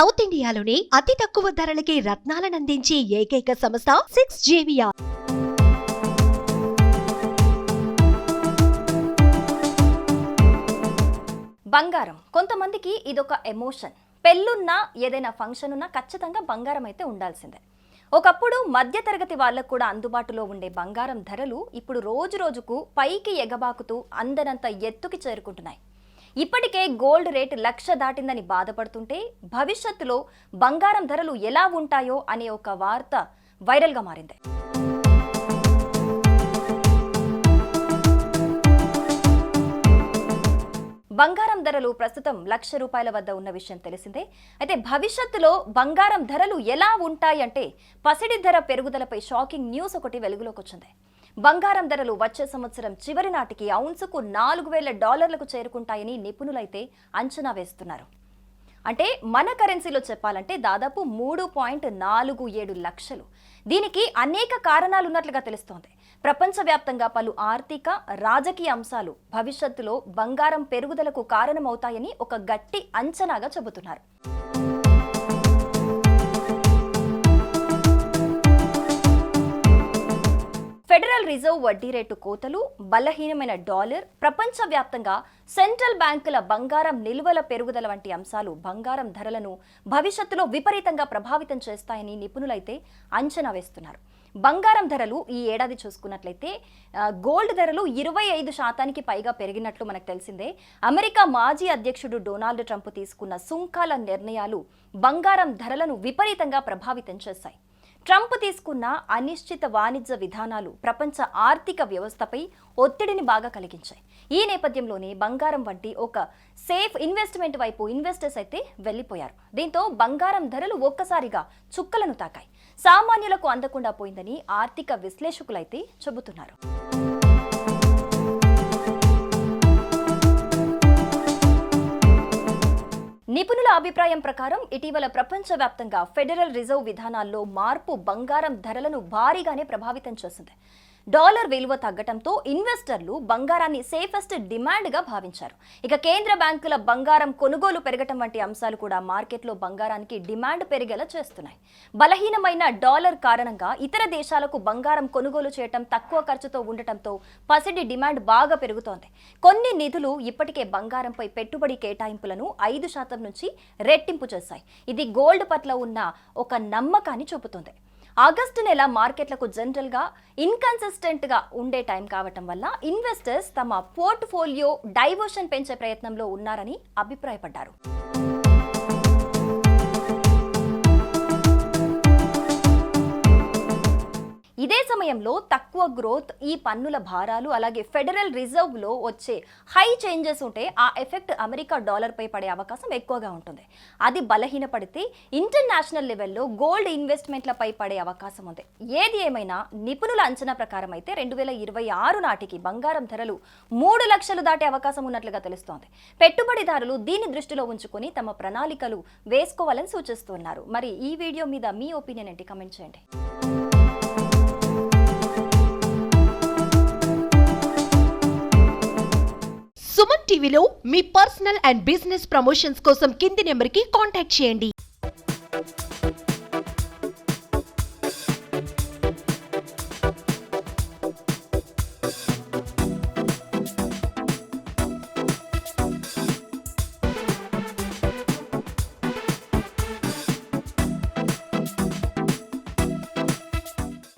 South ఇండియాలోని అతి తక్కువ ధరలకి రత్నాలనందించే ఏకైక సంస్థ 6JVR. బంగారం కొంతమందికి ఇదొక ఎమోషన్. పెళ్ళున్నా ఏదైనా ఫంక్షన్ ఉన్నా ఖచ్చితంగా బంగారం అయితే ఉండాల్సిందే. ఒకప్పుడు మధ్యతరగతి వాళ్ళకు కూడా అందుబాటులో ఉండే బంగారం ధరలు ఇప్పుడు రోజు రోజుకు పైకి ఎగబాకుతూ అందనంత ఎత్తుకి చేరుకుంటున్నాయి. ఇప్పటికే గోల్డ్ రేట్ 1,00,000 దాటిందని బాధపడుతుంటే భవిష్యత్తులో బంగారం ధరలు ఎలా ఉంటాయో అనే ఒక వార్త వైరల్గా మారింది. బంగారం ధరలు ప్రస్తుతం 1,00,000 రూపాయల వద్ద ఉన్న విషయం తెలిసిందే. అయితే భవిష్యత్తులో బంగారం ధరలు ఎలా ఉంటాయంటే పసిడి ధర పెరుగుదలపై షాకింగ్ న్యూస్ ఒకటి వెలుగులోకి వచ్చింది. బంగారం ధరలు వచ్చే సంవత్సరం చివరి నాటికి ఔన్సుకు $4,000 చేరుకుంటాయని నిపుణులైతే అంచనా వేస్తున్నారు. అంటే మన కరెన్సీలో చెప్పాలంటే దాదాపు 3.47 లక్షలు. దీనికి అనేక కారణాలున్నట్లుగా తెలుస్తోంది. ప్రపంచవ్యాప్తంగా పలు ఆర్థిక, రాజకీయ అంశాలు భవిష్యత్తులో బంగారం పెరుగుదలకు కారణమవుతాయని ఒక గట్టి అంచనాగా చెబుతున్నారు. ఫెడరల్ రిజర్వ్ వడ్డీ రేటు కోతలు, బలహీనమైన డాలర్, ప్రపంచవ్యాప్తంగా సెంట్రల్ బ్యాంకుల బంగారం నిల్వల పెరుగుదల వంటి అంశాలు బంగారం ధరలను భవిష్యత్తులో విపరీతంగా ప్రభావితం చేస్తాయని నిపుణులైతే అంచనా వేస్తున్నారు. బంగారం ధరలు ఈ ఏడాది చూసుకున్నట్లయితే గోల్డ్ ధరలు 25% పైగా పెరిగినట్లు మనకు తెలిసిందే. అమెరికా మాజీ అధ్యక్షుడు డొనాల్డ్ ట్రంప్ తీసుకున్న సుంకాల నిర్ణయాలు బంగారం ధరలను విపరీతంగా ప్రభావితం చేశాయి. ట్రంప్ తీసుకున్న అనిశ్చిత వాణిజ్య విధానాలు ప్రపంచ ఆర్థిక వ్యవస్థపై ఒత్తిడిని బాగా కలిగించాయి. ఈ నేపథ్యంలోనే బంగారం వంటి ఒక సేఫ్ ఇన్వెస్ట్మెంట్ వైపు ఇన్వెస్టర్స్ అయితే వెళ్లిపోయారు. దీంతో బంగారం ధరలు ఒక్కసారిగా చుక్కలను తాకాయి. సామాన్యులకు అందకుండా పోయిందని ఆర్థిక విశ్లేషకులైతే చెబుతున్నారు. నిపుణుల అభిప్రాయం ప్రకారం ఇటీవల ప్రపంచవ్యాప్తంగా ఫెడరల్ రిజర్వ్ విధానాల్లో మార్పు బంగారం ధరలను భారీగానే ప్రభావితం చేసింది. డాలర్ విలువ తగ్గడంతో ఇన్వెస్టర్లు బంగారాన్ని సేఫెస్ట్ డిమాండ్గా భావించారు. ఇక కేంద్ర బ్యాంకుల బంగారం కొనుగోలు పెరగటం వంటి అంశాలు కూడా మార్కెట్లో బంగారానికి డిమాండ్ పెరిగేలా చేస్తున్నాయి. బలహీనమైన డాలర్ కారణంగా ఇతర దేశాలకు బంగారం కొనుగోలు చేయటం తక్కువ ఖర్చుతో ఉండటంతో పసిడి డిమాండ్ బాగా పెరుగుతోంది. కొన్ని నిధులు ఇప్పటికే బంగారంపై పెట్టుబడి కేటాయింపులను 5% నుంచి రెట్టింపు చేశాయి. ఇది గోల్డ్ పట్ల ఉన్న ఒక నమ్మకాన్ని చూపుతుంది. ఆగస్టు నెల మార్కెట్లకు జనరల్గా ఇన్కన్సిస్టెంట్గా ఉండే టైం కావటం వల్ల ఇన్వెస్టర్స్ తమ పోర్ట్ఫోలియో డైవర్షన్ పెంచే ప్రయత్నంలో ఉన్నారని అభిప్రాయపడ్డారు. ఇదే సమయంలో తక్కువ గ్రోత్, ఈ పన్నుల భారాలు, అలాగే ఫెడరల్ రిజర్వ్లో వచ్చే హై చేంజెస్ ఉంటే ఆ ఎఫెక్ట్ అమెరికా డాలర్పై పడే అవకాశం ఎక్కువగా ఉంటుంది. అది బలహీనపడితే ఇంటర్నేషనల్ లెవెల్లో గోల్డ్ ఇన్వెస్ట్మెంట్లపై పడే అవకాశం ఉంది. ఏది ఏమైనా నిపుణుల అంచనా ప్రకారం అయితే 2026 నాటికి బంగారం ధరలు 3 లక్షలు దాటే అవకాశం ఉన్నట్లుగా తెలుస్తోంది. పెట్టుబడిదారులు దీన్ని దృష్టిలో ఉంచుకొని తమ ప్రణాళికలు వేసుకోవాలని సూచిస్తున్నారు. మరి ఈ వీడియో మీద మీ ఒపీనియన్ ఏంటి? కమెంట్ చేయండి. సుమన్ టీవీలో మీ పర్సనల్ అండ్ బిజినెస్ ప్రమోషన్స్ కోసం కింది నెంబర్కి కాంటాక్ట్ చేయండి.